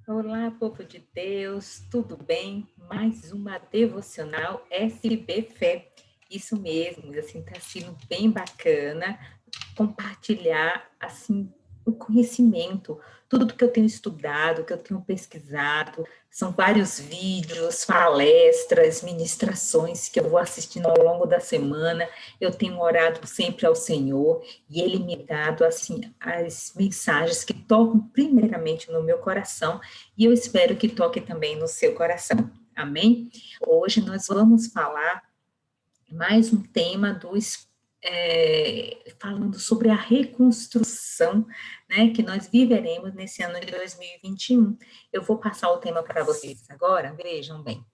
Olá, povo de Deus, tudo bem? Mais uma devocional SB Fé. Isso mesmo, assim, tá sendo bem bacana compartilhar, assim, o conhecimento, tudo que eu tenho estudado, que eu tenho pesquisado, são vários vídeos, palestras, ministrações que eu vou assistindo ao longo da semana, eu tenho orado sempre ao Senhor, e Ele me dado, assim, as mensagens que tocam primeiramente no meu coração, e eu espero que toque também no seu coração. Amém? Hoje nós vamos falar mais um tema falando sobre a reconstrução, né, que nós viveremos nesse ano de 2021. Eu vou passar o tema para vocês agora, vejam bem.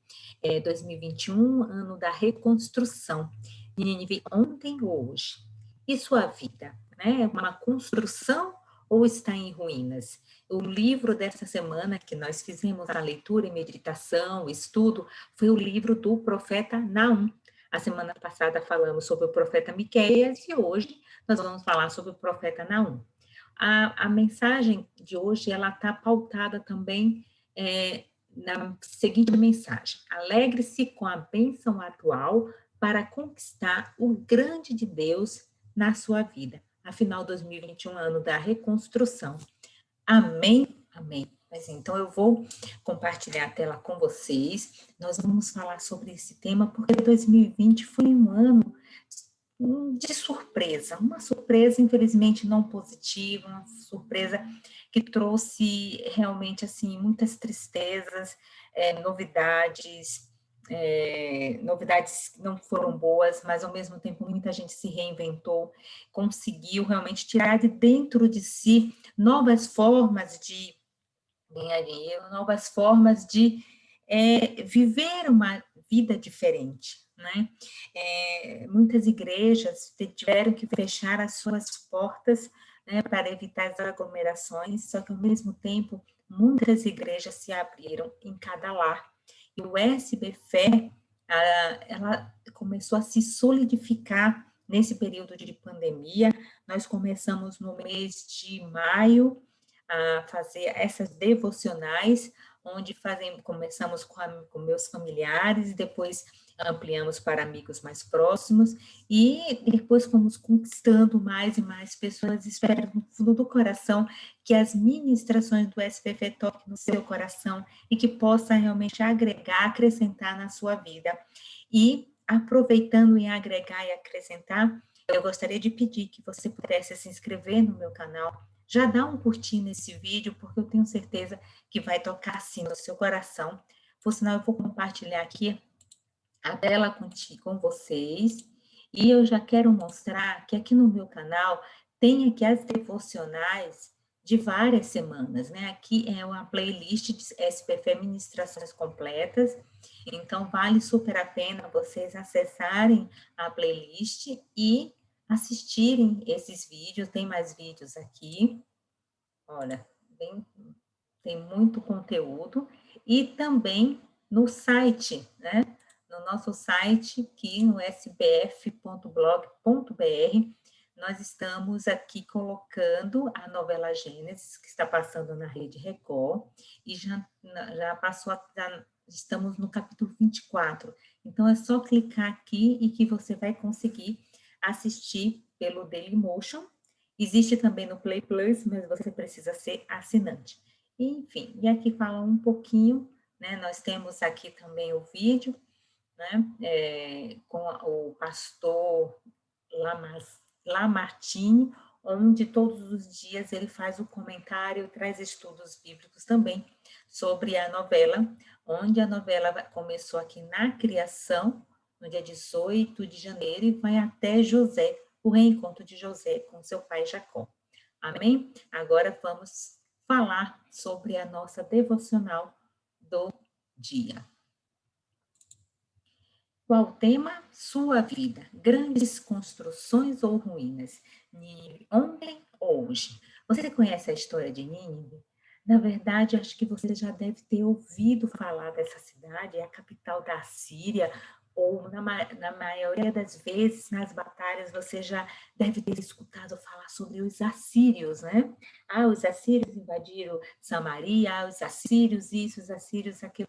2021, ano da reconstrução. Nínive, ontem ou hoje. E sua vida, né? É uma construção ou está em ruínas? O livro dessa semana que nós fizemos a leitura e meditação, o estudo, foi o livro do profeta Naum. A semana passada falamos sobre o profeta Miqueias e hoje nós vamos falar sobre o profeta Naum. A mensagem de hoje ela está pautada também na seguinte mensagem: alegre-se com a bênção atual para conquistar o grande de Deus na sua vida. Afinal, 2021 é ano da reconstrução. Amém? Amém. Mas então eu vou compartilhar a tela com vocês. Nós vamos falar sobre esse tema porque 2020 foi um ano de surpresa, uma surpresa infelizmente não positiva, uma surpresa que trouxe realmente assim muitas tristezas, novidades que não foram boas, mas ao mesmo tempo muita gente se reinventou, conseguiu realmente tirar de dentro de si novas formas de ganhar dinheiro, novas formas de viver uma vida diferente, né? Muitas igrejas tiveram que fechar as suas portas, né, para evitar as aglomerações, só que ao mesmo tempo muitas igrejas se abriram em cada lar. E o SB Fé, ela começou a se solidificar nesse período de pandemia. Nós começamos no mês de maio a fazer essas devocionais, onde começamos com meus familiares, depois ampliamos para amigos mais próximos, e depois fomos conquistando mais e mais pessoas. Espero no fundo do coração que as ministrações do SPF toquem no seu coração e que possa realmente agregar, acrescentar na sua vida. E aproveitando em agregar e acrescentar, eu gostaria de pedir que você pudesse se inscrever no meu canal, já dá um curtir nesse vídeo, porque eu tenho certeza que vai tocar assim no seu coração. Por sinal, eu vou compartilhar aqui a tela com vocês, e eu já quero mostrar que aqui no meu canal tem aqui as devocionais de várias semanas, né? Aqui é uma playlist de SPF Ministrações Completas, então vale super a pena vocês acessarem a playlist e assistirem esses vídeos. Tem mais vídeos aqui, olha, tem muito conteúdo, e também no site, né? No nosso site, aqui no sbf.blog.br, nós estamos aqui colocando a novela Gênesis, que está passando na Rede Record, e já passou, já estamos no capítulo 24. Então, é só clicar aqui e que você vai conseguir assistir pelo Dailymotion. Existe também no Play Plus, mas você precisa ser assinante. Enfim, e aqui fala um pouquinho, né? Nós temos aqui também o vídeo, né? Com o pastor Lamartine, onde todos os dias ele faz o comentário, traz estudos bíblicos também sobre a novela, onde a novela começou aqui na criação, no dia 18 de janeiro, e vai até José, o reencontro de José com seu pai Jacó. Amém? Agora vamos falar sobre a nossa devocional do dia. Qual o tema? Sua vida. Grandes construções ou ruínas? Nínive, ontem ou hoje? Você conhece a história de Nínive? Na verdade, acho que você já deve ter ouvido falar dessa cidade, é a capital da Síria, ou na maioria das vezes, nas batalhas, você já deve ter escutado falar sobre os assírios, né? Ah, os assírios invadiram Samaria, ah, os assírios isso, os assírios aquilo.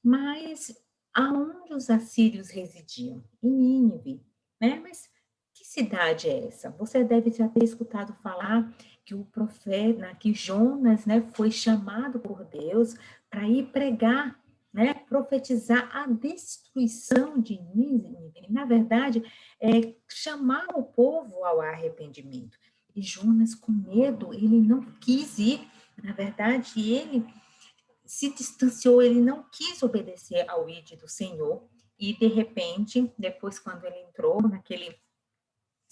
Mas aonde os assírios residiam? Em Nínive, né? Mas que cidade é essa? Você deve já ter escutado falar que o profeta, que Jonas, né, foi chamado por Deus para ir pregar, né, profetizar a destruição de Nínive. Na verdade, chamar o povo ao arrependimento. E Jonas, com medo, ele não quis ir. Na verdade, ele se distanciou, ele não quis obedecer ao id do Senhor, e de repente, depois quando ele entrou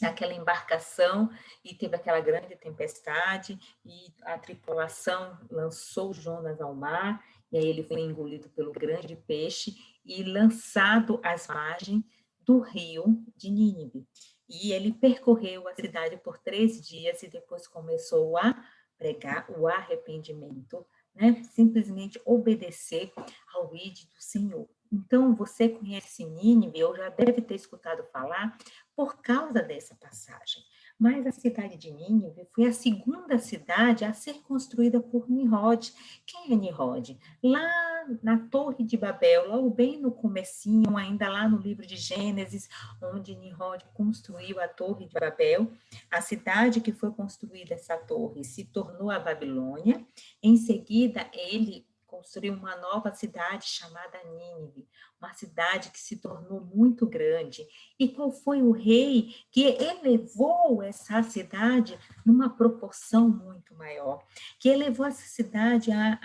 naquela embarcação e teve aquela grande tempestade e a tripulação lançou Jonas ao mar, e aí ele foi engolido pelo grande peixe e lançado às margens do rio de Nínive. E ele percorreu a cidade por 3 dias e depois começou a pregar o arrependimento, né? Simplesmente obedecer ao id do Senhor. Então, você conhece Nínive, ou já deve ter escutado falar, por causa dessa passagem. Mas a cidade de Nínive foi a segunda cidade a ser construída por Nimrod. Quem é Nimrod? Lá na Torre de Babel, logo bem no comecinho, ainda lá no livro de Gênesis, onde Nimrod construiu a Torre de Babel, a cidade que foi construída, essa torre, se tornou a Babilônia. Em seguida, ele construiu uma nova cidade chamada Nínive, uma cidade que se tornou muito grande. E qual foi o rei que elevou essa cidade numa proporção muito maior? Que elevou essa cidade ela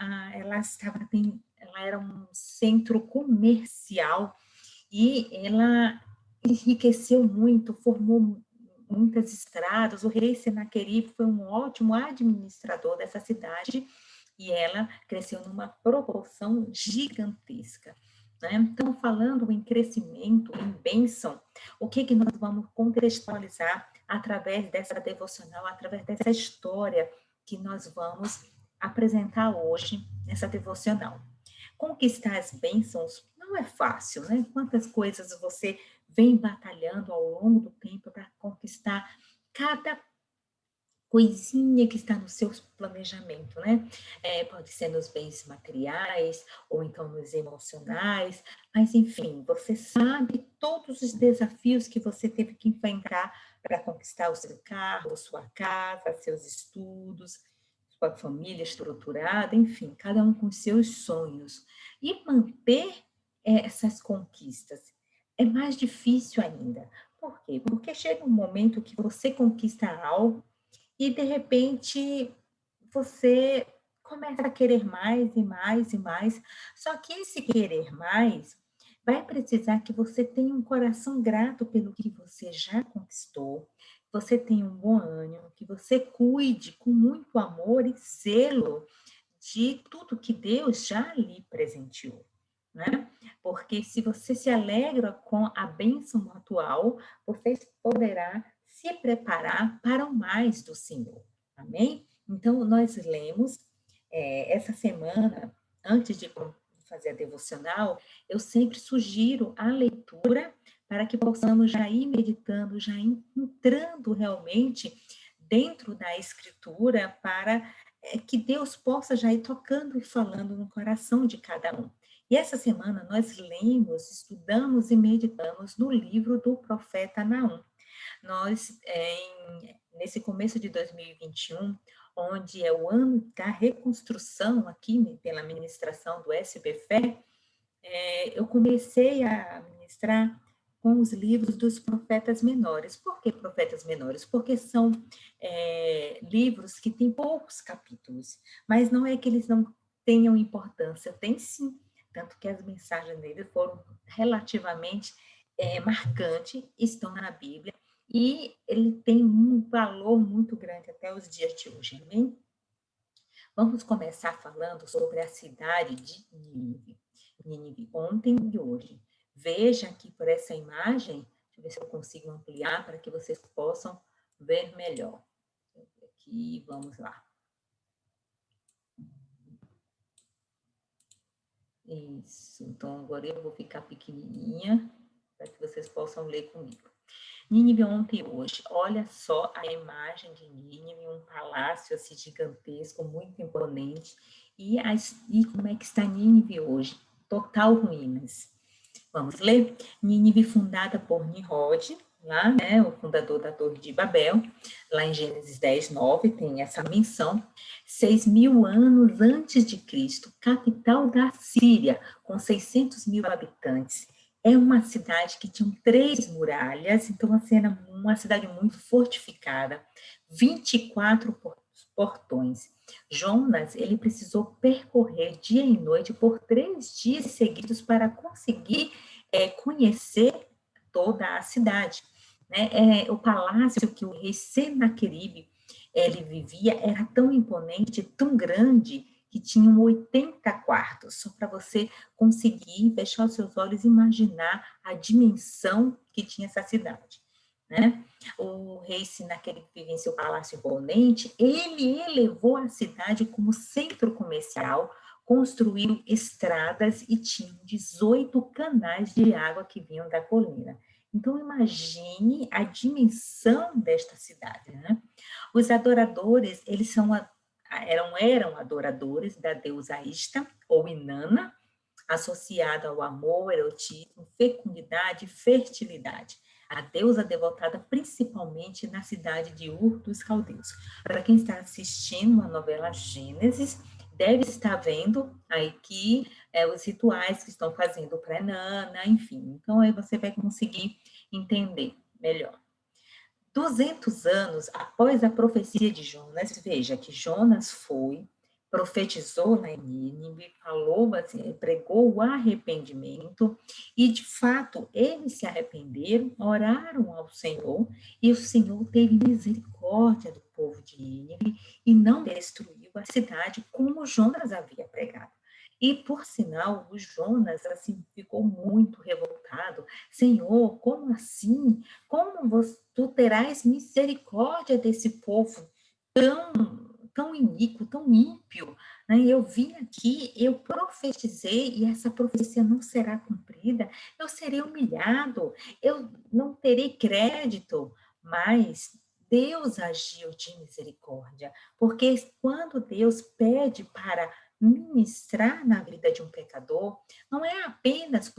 era um centro comercial e ela enriqueceu muito, formou muitas estradas. O rei Senaqueribe foi um ótimo administrador dessa cidade e ela cresceu numa proporção gigantesca. Né? Então, falando em crescimento, em bênção, o que nós vamos contextualizar através dessa devocional, através dessa história que nós vamos apresentar hoje nessa devocional? Conquistar as bênçãos não é fácil, né? Quantas coisas você vem batalhando ao longo do tempo para conquistar cada coisinha que está no seu planejamento, né? Pode ser nos bens materiais, ou então nos emocionais, mas enfim, você sabe todos os desafios que você teve que enfrentar para conquistar o seu carro, sua casa, seus estudos, sua família estruturada, enfim, cada um com seus sonhos. E manter essas conquistas é mais difícil ainda. Por quê? Porque chega um momento que você conquista algo e de repente você começa a querer mais e mais e mais. Só que esse querer mais vai precisar que você tenha um coração grato pelo que você já conquistou, você tenha um bom ânimo, que você cuide com muito amor e zelo de tudo que Deus já lhe presenteou, né? Porque se você se alegra com a bênção atual, você poderá se preparar para o mais do Senhor. Amém? Então, nós lemos essa semana, antes de fazer a devocional, eu sempre sugiro a leitura para que possamos já ir meditando, já ir entrando realmente dentro da Escritura para que Deus possa já ir tocando e falando no coração de cada um. E essa semana nós lemos, estudamos e meditamos no livro do profeta Naum. Nós, nesse começo de 2021, onde é o ano da reconstrução aqui pela ministração do SBFé, eu comecei a ministrar com os livros dos profetas menores. Por que profetas menores? Porque são livros que têm poucos capítulos, mas não é que eles não tenham importância, tem sim, tanto que as mensagens deles foram relativamente marcantes, estão na Bíblia, e ele tem um valor muito grande até os dias de hoje, amém? Vamos começar falando sobre a cidade de Nínive. Nínive, ontem e hoje. Veja aqui por essa imagem, deixa eu ver se eu consigo ampliar para que vocês possam ver melhor. Aqui, vamos lá. Isso, então agora eu vou ficar pequenininha para que vocês possam ler comigo. Nínive ontem e hoje. Olha só a imagem de Nínive, um palácio assim, gigantesco, muito imponente. E como é que está Nínive hoje? Total ruínas. Vamos ler? Nínive fundada por Nimrod, lá, né, o fundador da Torre de Babel, lá em Gênesis 10, 9, tem essa menção. 6.000 anos antes de Cristo, capital da Síria, com 600 mil habitantes. É uma cidade que tinha 3 muralhas, então assim, era uma cidade muito fortificada, 24 portões. Jonas, ele precisou percorrer dia e noite por 3 dias seguidos para conseguir conhecer toda a cidade. Né? O palácio que o rei Senaqueribe ele vivia era tão imponente, tão grande, que tinham 80 quartos, só para você conseguir fechar os seus olhos e imaginar a dimensão que tinha essa cidade. Né? O rei Senaqueribe vivia em seu palácio imponente, ele elevou a cidade como centro comercial, construíram estradas e tinham 18 canais de água que vinham da colina. Então, imagine a dimensão desta cidade, né? Os adoradores, eram adoradores da deusa Ista, ou Inanna, associada ao amor, erotismo, fecundidade e fertilidade. A deusa devotada principalmente na cidade de Ur dos Caldeus. Para quem está assistindo a novela Gênesis, deve estar vendo aí que os rituais que estão fazendo para Inanna, enfim. Então, aí você vai conseguir entender melhor. 200 anos após a profecia de Jonas, veja que Jonas profetizou na Nínive, falou assim, pregou o arrependimento, e de fato eles se arrependeram, oraram ao Senhor, e o Senhor teve misericórdia do povo de Nínive e não destruiu a cidade como Jonas havia pregado. E, por sinal, o Jonas assim, ficou muito revoltado. Senhor, como assim? Como tu terás misericórdia desse povo tão iníquo, tão ímpio? Né? Eu vim aqui, eu profetizei e essa profecia não será cumprida. Eu serei humilhado, eu não terei crédito, mas Deus agiu de misericórdia, porque quando Deus pede para ministrar na vida de um pecador, não é apenas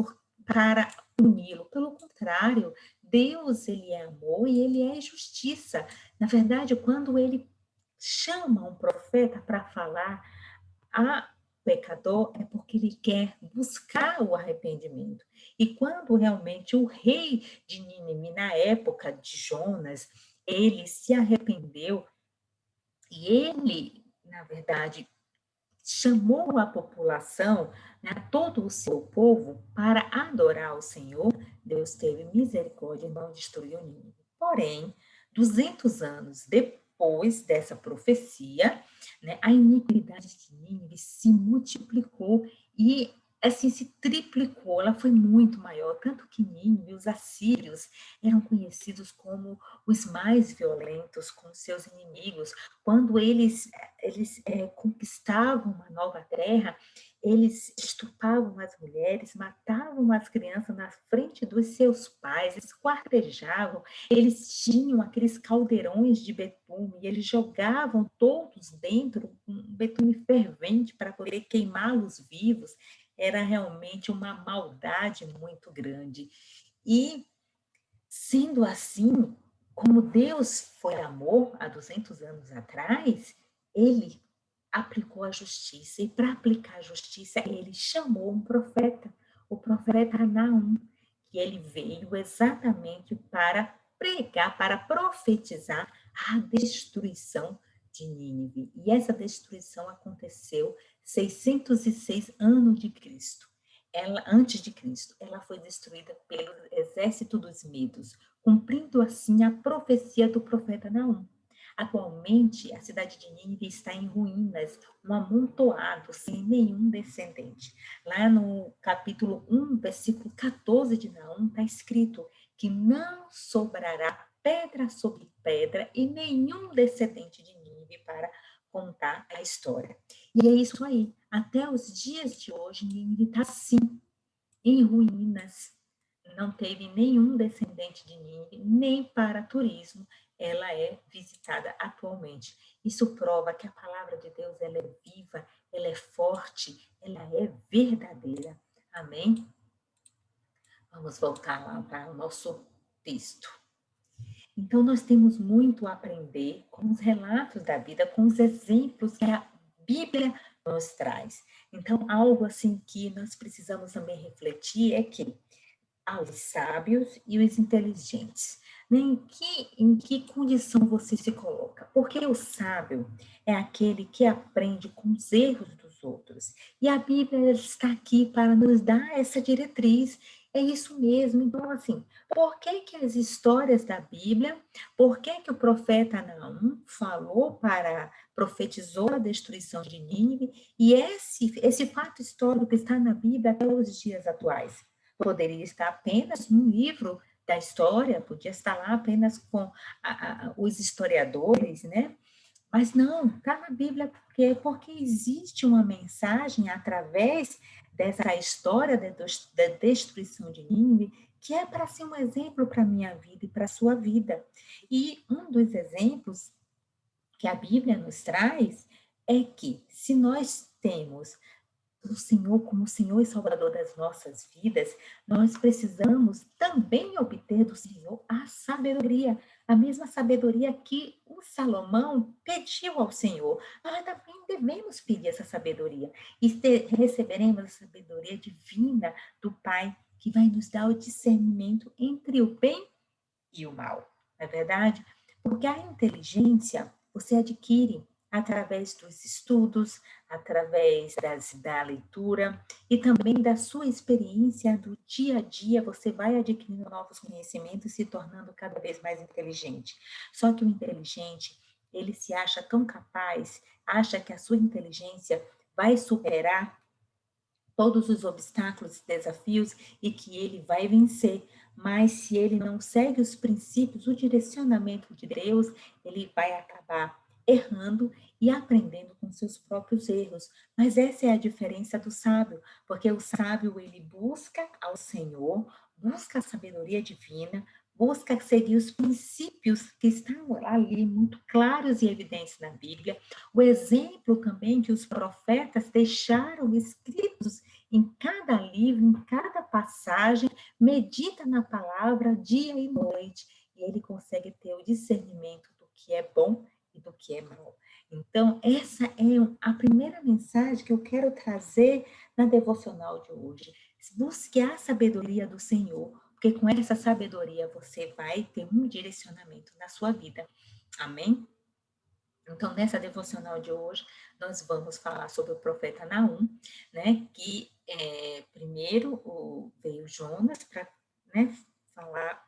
para puni-lo, pelo contrário, Deus, ele é amor e ele é justiça. Na verdade, quando ele chama um profeta para falar a pecador, é porque ele quer buscar o arrependimento. E quando realmente o rei de Nínive, na época de Jonas, ele se arrependeu e ele, na verdade, chamou a população, né, todo o seu povo, para adorar o Senhor, Deus teve misericórdia e não destruiu Nínive. Porém, 200 anos depois dessa profecia, né, a iniquidade de Nínive se multiplicou e assim se triplicou, ela foi muito maior, tanto que Nínive, os assírios, eram conhecidos como os mais violentos com seus inimigos. Quando eles conquistavam uma nova terra, eles estupravam as mulheres, matavam as crianças na frente dos seus pais, esquartejavam, eles tinham aqueles caldeirões de betume, e eles jogavam todos dentro um betume fervente para poder queimá-los vivos. Era realmente uma maldade muito grande. E, sendo assim, como Deus foi amor há 200 anos atrás, ele aplicou a justiça. E para aplicar a justiça, ele chamou um profeta, o profeta Naum, que ele veio exatamente para pregar, para profetizar a destruição de Nínive. E essa destruição aconteceu 606 anos de Cristo. Antes de Cristo, ela foi destruída pelo exército dos medos, cumprindo assim a profecia do profeta Naum. Atualmente, a cidade de Nínive está em ruínas, um amontoado, sem nenhum descendente. Lá no capítulo 1, versículo 14 de Naum, está escrito que não sobrará pedra sobre pedra e nenhum descendente de Nínive para contar a história. E é isso aí. Até os dias de hoje, Nínive está assim, em ruínas. não teve nenhum descendente de Nínive, nem para turismo ela é visitada atualmente. Isso prova que a palavra de Deus ela é viva, ela é forte, ela é verdadeira. Amém? Vamos voltar lá para o nosso texto. Então, nós temos muito a aprender com os relatos da vida, com os exemplos que a Bíblia nos traz. Então, algo assim que nós precisamos também refletir é que aos sábios e os inteligentes. Em que condição você se coloca? Porque o sábio é aquele que aprende com os erros dos outros. E a Bíblia está aqui para nos dar essa diretriz. É isso mesmo. Então, assim, por que que as histórias da Bíblia, por que que o profeta Naum profetizou a destruição de Nínive, e esse fato histórico está na Bíblia até os dias atuais? Poderia estar apenas no livro da história, podia estar lá apenas com os historiadores, né? Mas não, está na Bíblia porque existe uma mensagem através dessa história da destruição de Nínive que é para ser um exemplo para a minha vida e para a sua vida. E um dos exemplos que a Bíblia nos traz é que se nós temos o Senhor como Senhor e Salvador das nossas vidas, nós precisamos também obter do Senhor a sabedoria, a mesma sabedoria que o Salomão pediu ao Senhor. Nós também devemos pedir essa sabedoria e receberemos a sabedoria divina do Pai, que vai nos dar o discernimento entre o bem e o mal, não é verdade? Porque a inteligência você adquire através dos estudos, através da leitura e também da sua experiência do dia a dia, você vai adquirindo novos conhecimentos e se tornando cada vez mais inteligente. Só que o inteligente, ele se acha tão capaz, acha que a sua inteligência vai superar todos os obstáculos e desafios e que ele vai vencer. Mas se ele não segue os princípios, o direcionamento de Deus, ele vai acabar errando e aprendendo com seus próprios erros. Mas essa é a diferença do sábio, porque o sábio ele busca ao Senhor, busca a sabedoria divina, busca seguir os princípios que estão ali muito claros e evidentes na Bíblia, o exemplo também que os profetas deixaram escritos em cada livro, em cada passagem, medita na palavra dia e noite, e ele consegue ter o discernimento do que é bom e do que é mal. Então, essa é a primeira mensagem que eu quero trazer na devocional de hoje. Busque a sabedoria do Senhor, porque com essa sabedoria você vai ter um direcionamento na sua vida. Amém? Então, nessa devocional de hoje, nós vamos falar sobre o profeta Naum, né? Que primeiro veio Jonas para, né, falar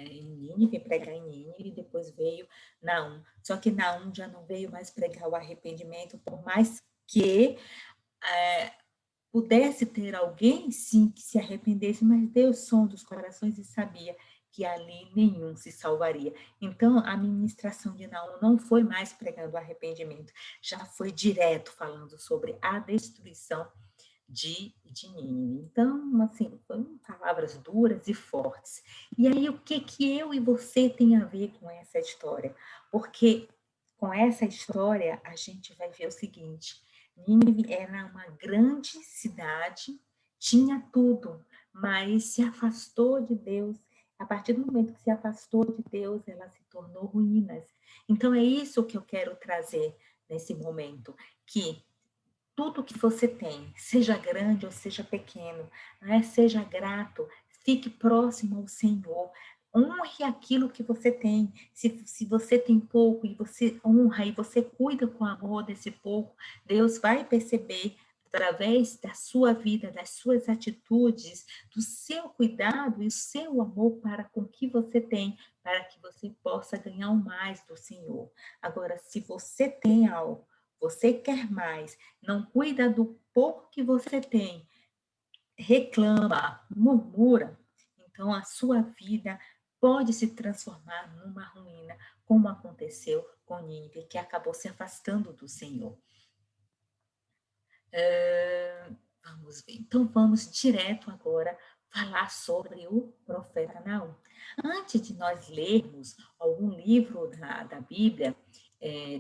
em Nínive, pregar em Nínive, e depois veio Naum. Só que Naum já não veio mais pregar o arrependimento, por mais que pudesse ter alguém, sim, que se arrependesse, mas Deus sonda os corações e sabia que ali nenhum se salvaria. Então, a ministração de Naum não foi mais pregando arrependimento, já foi direto falando sobre a destruição de Nínive. Então, assim, foram palavras duras e fortes. E aí, o que que eu e você tem a ver com essa história? Porque com essa história, a gente vai ver o seguinte: Nínive era uma grande cidade, tinha tudo, mas se afastou de Deus. A partir do momento que se afastou de Deus, ela se tornou ruínas. Então, é isso que eu quero trazer nesse momento, que tudo que você tem, seja grande ou seja pequeno, né? Seja grato, fique próximo ao Senhor, honre aquilo que você tem. Se você tem pouco e você honra e você cuida com amor desse pouco, Deus vai perceber através da sua vida, das suas atitudes, do seu cuidado e o seu amor para com o que você tem, para que você possa ganhar o mais do Senhor. Agora, se você tem algo, você quer mais, não cuida do pouco que você tem, reclama, murmura, então a sua vida pode se transformar numa ruína, como aconteceu com Nínive, que acabou se afastando do Senhor. Vamos ver. Então, vamos direto agora falar sobre o profeta Naum. Antes de nós lermos algum livro da Bíblia,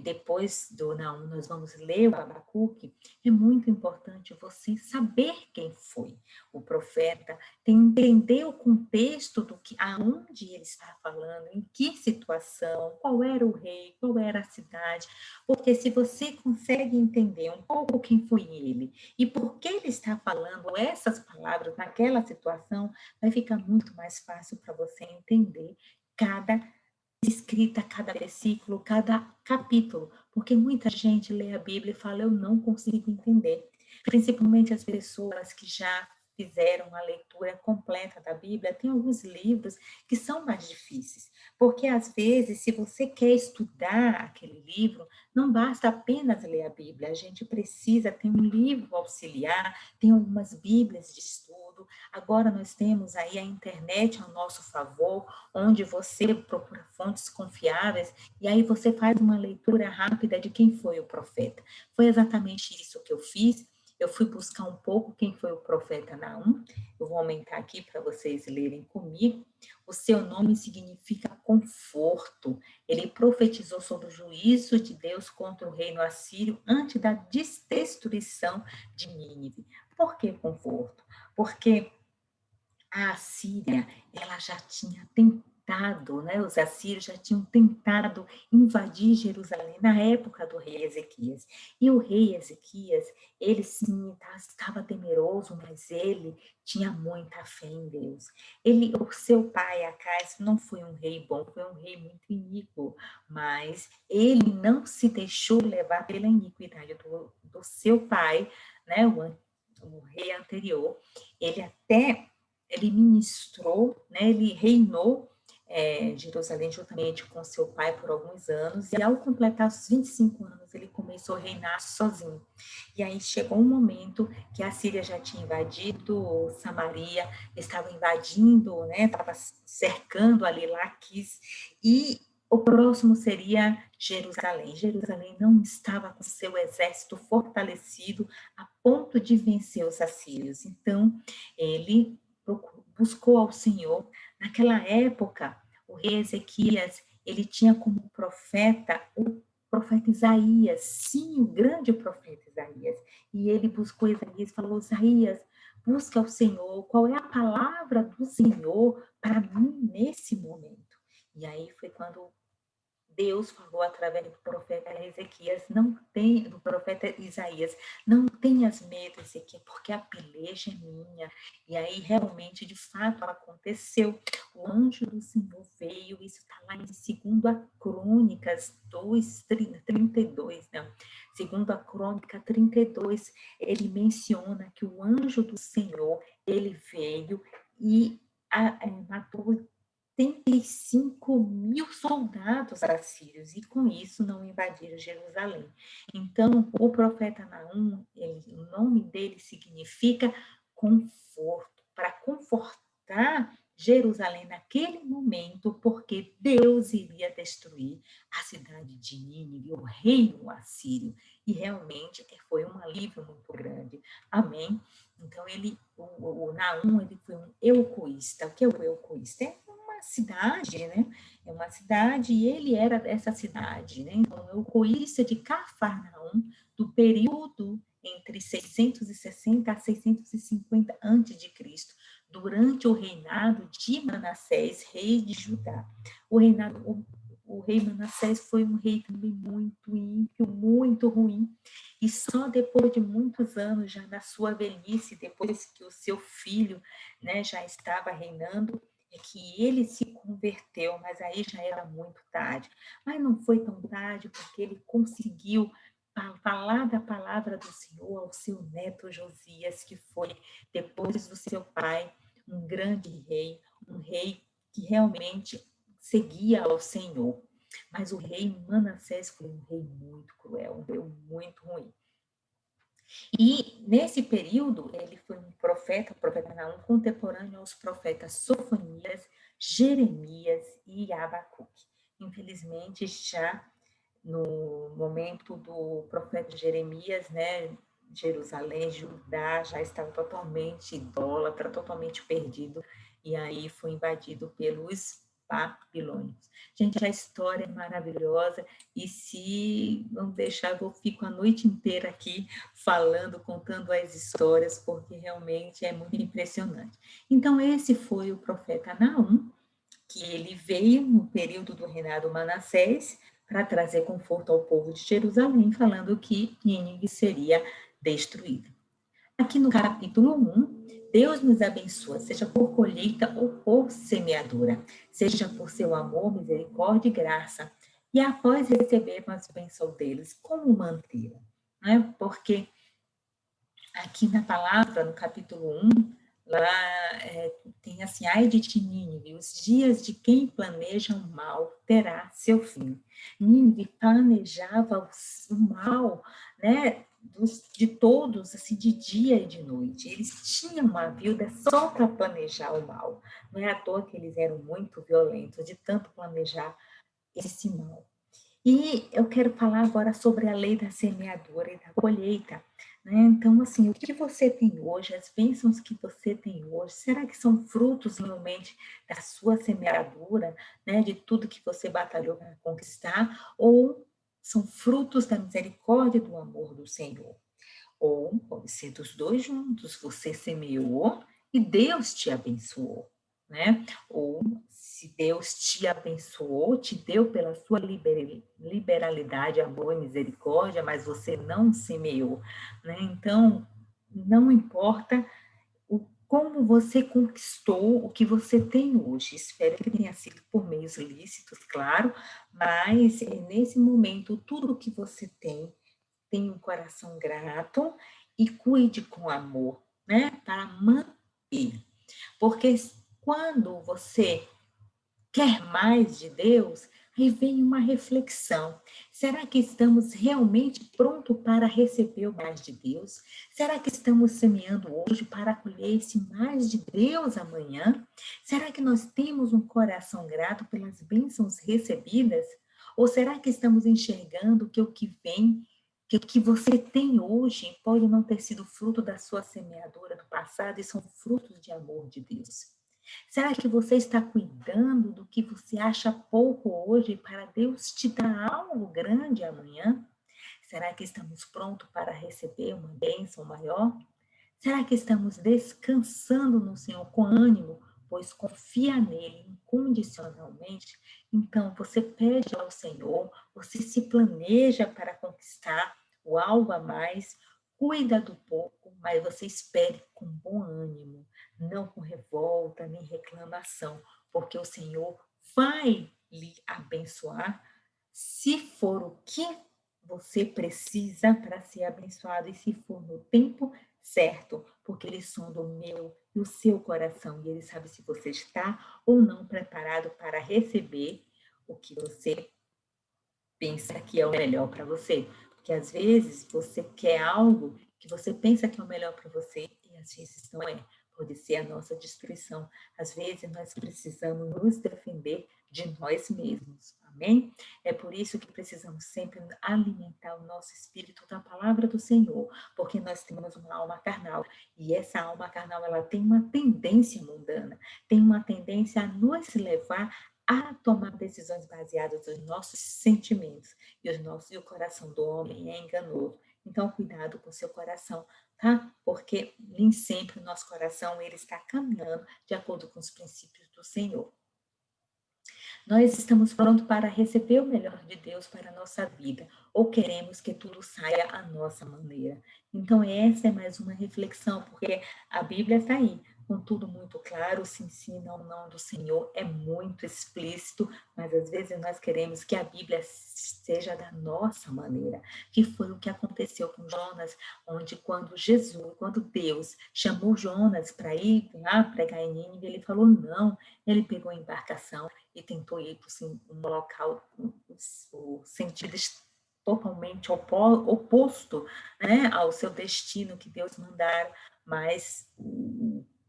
depois do Naum, nós vamos ler o Abacuque, é muito importante você saber quem foi o profeta, entender o contexto do que, aonde ele está falando, em que situação, qual era o rei, qual era a cidade, porque se você consegue entender um pouco quem foi ele e por que ele está falando essas palavras naquela situação, vai ficar muito mais fácil para você entender cada escrita, cada versículo, cada capítulo, porque muita gente lê a Bíblia e fala, eu não consigo entender, principalmente as pessoas que já fizeram a leitura completa da Bíblia, tem alguns livros que são mais difíceis, porque às vezes, se você quer estudar aquele livro, não basta apenas ler a Bíblia, a gente precisa ter um livro auxiliar, tem algumas Bíblias de estudo, agora nós temos aí a internet ao nosso favor, onde você procura fontes confiáveis e aí você faz uma leitura rápida de quem foi o profeta. Foi exatamente isso que eu fiz. Eu fui buscar um pouco quem foi o profeta Naum. Eu vou aumentar aqui para vocês lerem comigo. O seu nome significa conforto. Ele profetizou sobre o juízo de Deus contra o reino assírio antes da destruição de Nínive. Por que conforto? Porque a Assíria, ela já tinha tentado, né? Os assírios já tinham tentado invadir Jerusalém na época do rei Ezequias. E o rei Ezequias, ele sim estava temeroso, mas ele tinha muita fé em Deus. O seu pai, Acais, não foi um rei bom, foi um rei muito iníquo, mas ele não se deixou levar pela iniquidade do seu pai, né? O rei anterior. Ele ministrou, né, ele reinou Jerusalém juntamente com seu pai por alguns anos, e ao completar os 25 anos, ele começou a reinar sozinho. E aí chegou um momento que a Síria já tinha invadido Samaria, estava invadindo, né, estava cercando ali Laquis, e o próximo seria Jerusalém. Jerusalém não estava com seu exército fortalecido a ponto de vencer os assírios. Então, ele buscou ao Senhor. Naquela época, o rei Ezequias, ele tinha como profeta o profeta Isaías, sim, o grande profeta Isaías. E ele buscou Isaías e falou, Isaías, busca ao Senhor, qual é a palavra do Senhor para mim nesse momento? E aí foi quando Deus falou através do profeta Ezequias, do profeta Isaías, não tenhas medo, Ezequias, porque a peleja é minha. E aí, realmente, de fato, aconteceu. O anjo do Senhor veio, isso está lá em 2 Crônicas 32, não. 2 Crônica 32, ele menciona que o anjo do Senhor, ele veio e matou 35.000 soldados assírios, e com isso não invadiram Jerusalém. Então, o profeta Naum, o nome dele significa conforto, para confortar Jerusalém naquele momento, porque Deus iria destruir a cidade de Nínive, o reino assírio, e realmente foi um alívio muito grande. Amém? Então, o Naum, ele foi um eucoísta. O que é o eucoísta? É uma cidade, né? É uma cidade e ele era dessa cidade, né? Então, é o eucoísta de Cafarnaum, do período entre 660 a 650 a.C., durante o reinado de Manassés, rei de Judá. O rei Manassés foi um rei também muito ímpio, muito ruim, e só depois de muitos anos, já na sua velhice, depois que o seu filho, né, já estava reinando, é que ele se converteu, mas aí já era muito tarde. Mas não foi tão tarde, porque ele conseguiu falar da palavra do Senhor ao seu neto Josias, que foi, depois do seu pai, um rei que realmente seguia ao Senhor. Mas o rei Manassés foi um rei muito cruel, um rei muito ruim. E nesse período, ele foi um profeta, o profeta Naum, contemporâneo aos profetas Sofonias, Jeremias e Abacuque. Infelizmente, já no momento do profeta Jeremias, né, Jerusalém, Judá já estava totalmente idólatra, totalmente perdido, e aí foi invadido pelos babilônios. Gente, a história é maravilhosa, e se não deixar, eu fico a noite inteira aqui falando, contando as histórias, porque realmente é muito impressionante. Então, esse foi o profeta Naum, que ele veio no período do reinado Manassés para trazer conforto ao povo de Jerusalém, falando que Nínive seria destruída. Aqui no capítulo 1, Deus nos abençoa, seja por colheita ou por semeadura, seja por seu amor, misericórdia e graça. E após receber as bênçãos deles, como mantê-la? Né? Porque aqui na palavra, no capítulo 1, lá tem assim, ai de ti, Nínive, os dias de quem planeja o mal terá seu fim. Nínive planejava o mal, né, de todos, assim, de dia e de noite. Eles tinham uma vida só para planejar o mal. Não é à toa que eles eram muito violentos, de tanto planejar esse mal. E eu quero falar agora sobre a lei da semeadura e da colheita, né? Então, assim, o que você tem hoje, as bênçãos que você tem hoje, será que são frutos realmente da sua semeadura, né? De tudo que você batalhou para conquistar, ou são frutos da misericórdia e do amor do Senhor? Ou pode ser dos dois juntos, você semeou e Deus te abençoou, né? Ou se Deus te abençoou, te deu pela sua liberalidade, amor e misericórdia, mas você não semeou, né? Então, não importa como você conquistou o que você tem hoje. Espero que tenha sido por meios lícitos, claro, mas nesse momento, tudo o que você tem um coração grato e cuide com amor, né? Para manter. Porque quando você quer mais de Deus, aí vem uma reflexão. Será que estamos realmente prontos para receber o mais de Deus? Será que estamos semeando hoje para colher esse mais de Deus amanhã? Será que nós temos um coração grato pelas bênçãos recebidas? Ou será que estamos enxergando que o que vem, que o que você tem hoje pode não ter sido fruto da sua semeadura do passado e são frutos de amor de Deus? Será que você está cuidando do que você acha pouco hoje para Deus te dar algo grande amanhã? Será que estamos prontos para receber uma bênção maior? Será que estamos descansando no Senhor com ânimo, pois confia nele incondicionalmente? Então, você pede ao Senhor, você se planeja para conquistar o algo a mais, cuida do pouco, mas você espere com bom ânimo, não com revolta nem reclamação, porque o Senhor vai lhe abençoar se for o que você precisa para ser abençoado e se for no tempo certo, porque ele sonda o meu e o seu coração e ele sabe se você está ou não preparado para receber o que você pensa que é o melhor para você. Porque às vezes você quer algo que você pensa que é o melhor para você e às vezes não é. Pode ser a nossa destruição. Às vezes nós precisamos nos defender de nós mesmos. Amém? É por isso que precisamos sempre alimentar o nosso espírito da palavra do Senhor, porque nós temos uma alma carnal e essa alma carnal ela tem uma tendência mundana, tem uma tendência a nos levar a tomar decisões baseadas nos nossos sentimentos e o coração do homem é enganoso. Então, cuidado com o seu coração, tá? Porque nem sempre o nosso coração ele está caminhando de acordo com os princípios do Senhor. Nós estamos prontos para receber o melhor de Deus para a nossa vida, ou queremos que tudo saia à nossa maneira? Então, essa é mais uma reflexão, porque a Bíblia está aí, com tudo muito claro, sim, sim, não, não do Senhor, é muito explícito, mas às vezes nós queremos que a Bíblia seja da nossa maneira, que foi o que aconteceu com Jonas, onde quando Deus chamou Jonas para ir lá pregar em Nínive, ele falou não, ele pegou a embarcação e tentou ir para um local, o sentido totalmente oposto, né, ao seu destino que Deus mandara, mas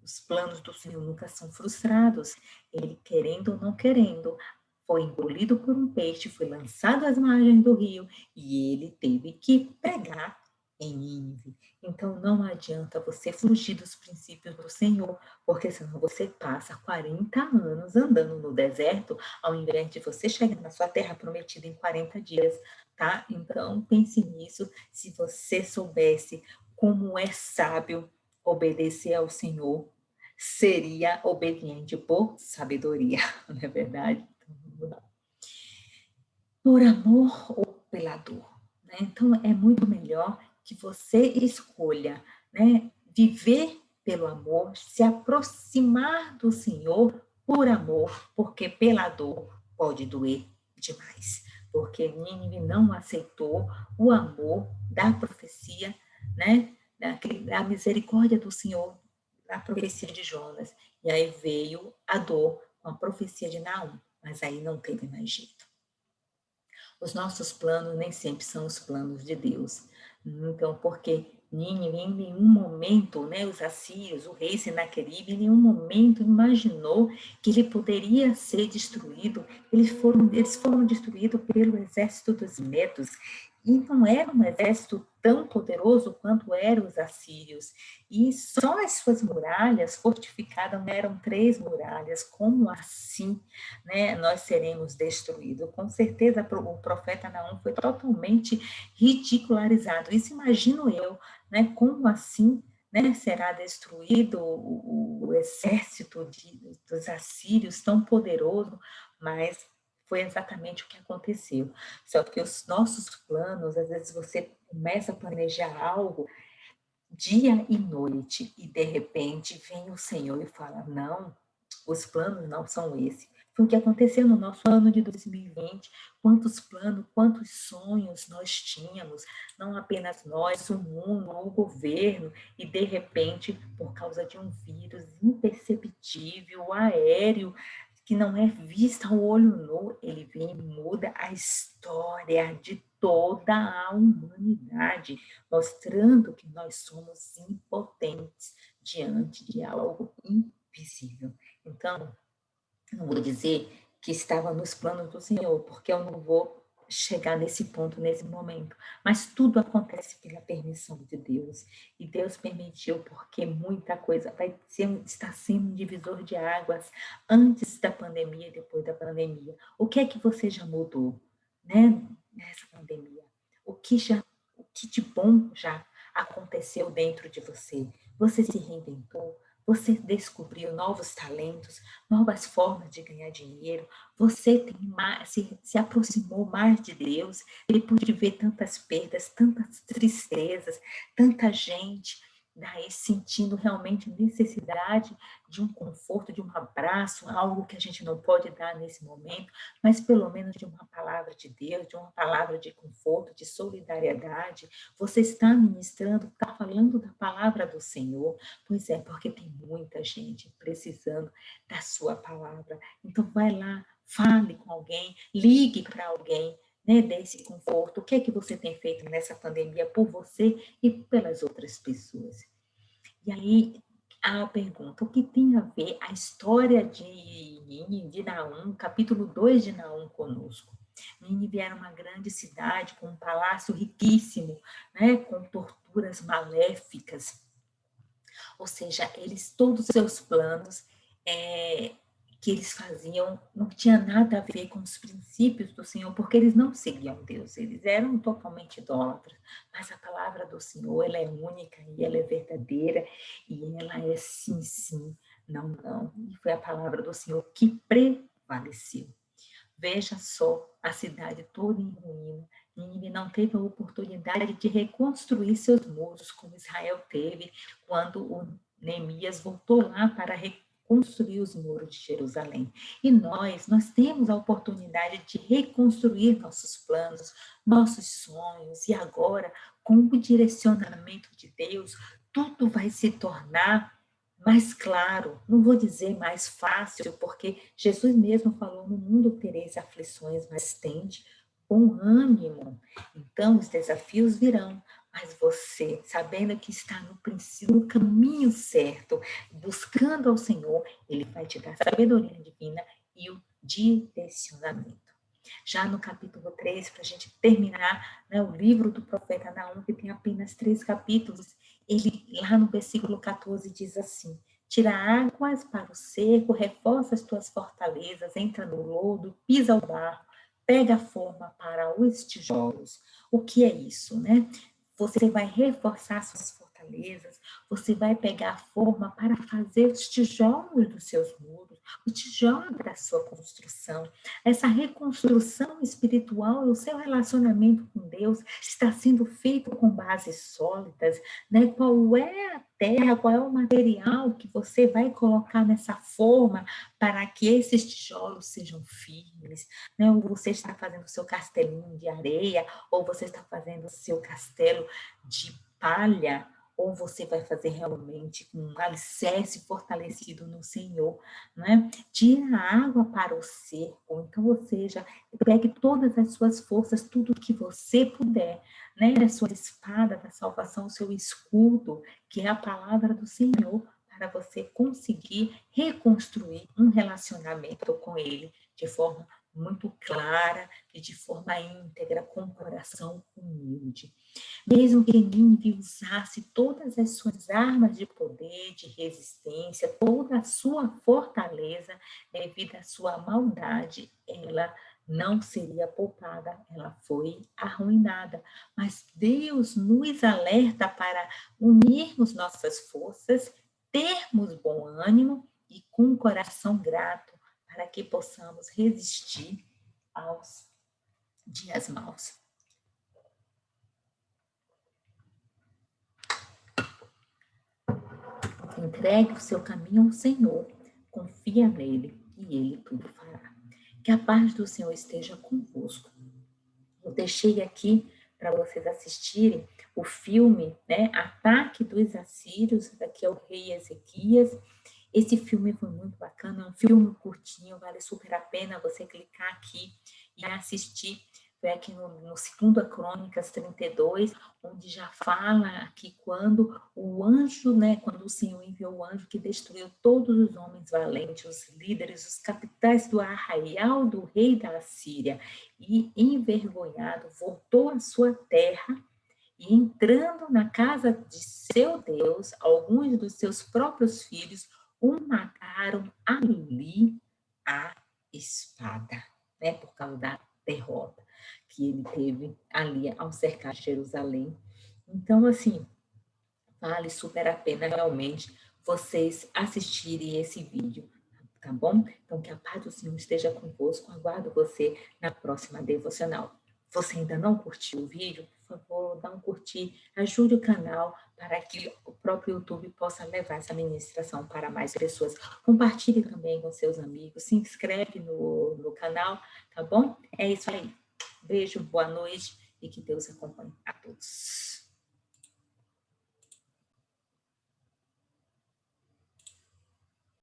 os planos do Senhor nunca são frustrados. Ele, querendo ou não querendo, foi engolido por um peixe, foi lançado às margens do rio e ele teve que pregar em Nínive. Então, não adianta você fugir dos princípios do Senhor, porque senão você passa 40 anos andando no deserto, ao invés de você chegar na sua terra prometida em 40 dias, tá? Então, pense nisso. Se você soubesse como é sábio obedecer ao Senhor, seria obediente por sabedoria, não é verdade? Então, vamos lá. Por amor ou pela dor, né? Então, é muito melhor que você escolha, né, viver pelo amor, se aproximar do Senhor por amor, porque pela dor pode doer demais. Porque Nínive não aceitou o amor da profecia, né, da misericórdia do Senhor, da profecia de Jonas. E aí veio a dor com a profecia de Naum, mas aí não teve mais jeito. Os nossos planos nem sempre são os planos de Deus. Então, porque Nínive, em nenhum momento, né, os assírios, o rei Senaqueribe, em nenhum momento imaginou que ele poderia ser destruído. Eles foram destruídos pelo exército dos medos. E não era um exército tão poderoso quanto eram os assírios. E só as suas muralhas fortificadas eram 3 muralhas. Como assim, né, nós seremos destruídos? Com certeza o profeta Naum foi totalmente ridicularizado. Isso imagino eu, né, como assim, né, será destruído o exército dos assírios tão poderoso, mas foi exatamente o que aconteceu. Só que os nossos planos, às vezes você começa a planejar algo dia e noite, e de repente vem o Senhor e fala: não, os planos não são esses. Foi o que aconteceu no nosso ano de 2020. Quantos planos, quantos sonhos nós tínhamos, não apenas nós, o mundo, o governo, e de repente, por causa de um vírus imperceptível, aéreo, que não é visto ao olho nu, ele vem e muda a história de toda a humanidade, mostrando que nós somos impotentes diante de algo invisível. Então, não vou dizer que estava nos planos do Senhor, porque eu não vou chegar nesse ponto, nesse momento. Mas tudo acontece pela permissão de Deus. E Deus permitiu, porque muita coisa está sendo um divisor de águas antes da pandemia e depois da pandemia. O que é que você já mudou, né, nessa pandemia? O que de bom já aconteceu dentro de você? Você se reinventou? Você descobriu novos talentos, novas formas de ganhar dinheiro, você tem mais, se aproximou mais de Deus, depois de ver tantas perdas, tantas tristezas, tanta gente daí sentindo realmente necessidade de um conforto, de um abraço, algo que a gente não pode dar nesse momento, mas pelo menos de uma palavra de Deus, de uma palavra de conforto, de solidariedade. Você está ministrando, está falando da palavra do Senhor. Pois é, porque tem muita gente precisando da sua palavra. Então, vai lá, fale com alguém, ligue para alguém, né, dê esse conforto. O que é que você tem feito nessa pandemia por você e pelas outras pessoas? E aí, a pergunta, o que tem a ver a história de Naum, capítulo 2 de Naum conosco? Nínive era uma grande cidade com um palácio riquíssimo, né, com torturas maléficas, ou seja, todos os seus planos que eles faziam não tinha nada a ver com os princípios do Senhor, porque eles não seguiam Deus, eles eram totalmente idólatras. Mas a palavra do Senhor, ela é única e ela é verdadeira e ela é sim, sim, não, não. E foi a palavra do Senhor que prevaleceu. Veja só a cidade toda em ruína. Nínive não teve a oportunidade de reconstruir seus muros, como Israel teve quando o Neemias voltou lá para reconstruir os muros de Jerusalém. E nós temos a oportunidade de reconstruir nossos planos, nossos sonhos, e agora, com o direcionamento de Deus, tudo vai se tornar mais claro, não vou dizer mais fácil, porque Jesus mesmo falou: no mundo tereis aflições, mas tende bom ânimo. Então, os desafios virão, mas você, sabendo que está no princípio, no caminho certo, buscando ao Senhor, Ele vai te dar sabedoria divina e o direcionamento. Já no capítulo 3, para a gente terminar, né, o livro do profeta Naum, que tem apenas 3 capítulos, ele, lá no versículo 14, diz assim: tira águas para o seco, reforça as tuas fortalezas, entra no lodo, pisa o barro, pega forma para os tijolos. O que é isso, né? Você vai reforçar suas fortalezas, você vai pegar forma para fazer os tijolos dos seus muros, o tijolo da sua construção. Essa reconstrução espiritual e o seu relacionamento com Deus está sendo feito com bases sólidas, né? Qual é a terra, qual é o material que você vai colocar nessa forma para que esses tijolos sejam firmes, né? Ou você está fazendo o seu castelinho de areia, ou você está fazendo o seu castelo de palha, ou você vai fazer realmente com um alicerce fortalecido no Senhor, né? Tira a água para o seco, então, ou seja, pegue todas as suas forças, tudo que você puder, né? A sua espada da salvação, o seu escudo, que é a palavra do Senhor, para você conseguir reconstruir um relacionamento com Ele de forma muito clara e de forma íntegra, com o coração humilde. Mesmo que Nínive usasse todas as suas armas de poder, de resistência, toda a sua fortaleza, devido à sua maldade, ela não seria poupada, ela foi arruinada. Mas Deus nos alerta para unirmos nossas forças, termos bom ânimo e com um coração grato, para que possamos resistir aos dias maus. Entregue o seu caminho ao Senhor, confia nele e ele tudo fará. Que a paz do Senhor esteja convosco. Eu deixei aqui para vocês assistirem o filme, né, Ataque dos Assírios, daqui é o rei Ezequias. Esse filme foi muito bacana, é um filme curtinho, vale super a pena você clicar aqui e assistir. Foi aqui no 2 Crônicas 32, onde já fala aqui quando o anjo, né, quando o Senhor enviou o anjo que destruiu todos os homens valentes, os líderes, os capitais do arraial do rei da Assíria, e envergonhado voltou à sua terra, e entrando na casa de seu Deus, alguns dos seus próprios filhos o mataram ali à espada, né, por causa da derrota que ele teve ali ao cercar Jerusalém. Então, assim, vale super a pena realmente vocês assistirem esse vídeo, tá bom? Então, que a paz do Senhor esteja convosco. Aguardo você na próxima devocional. Você ainda não curtiu o vídeo? Por favor, dá um curtir, ajude o canal para que o próprio YouTube possa levar essa ministração para mais pessoas. Compartilhe também com seus amigos, se inscreve no canal, tá bom? É isso aí. Beijo, boa noite e que Deus acompanhe a todos.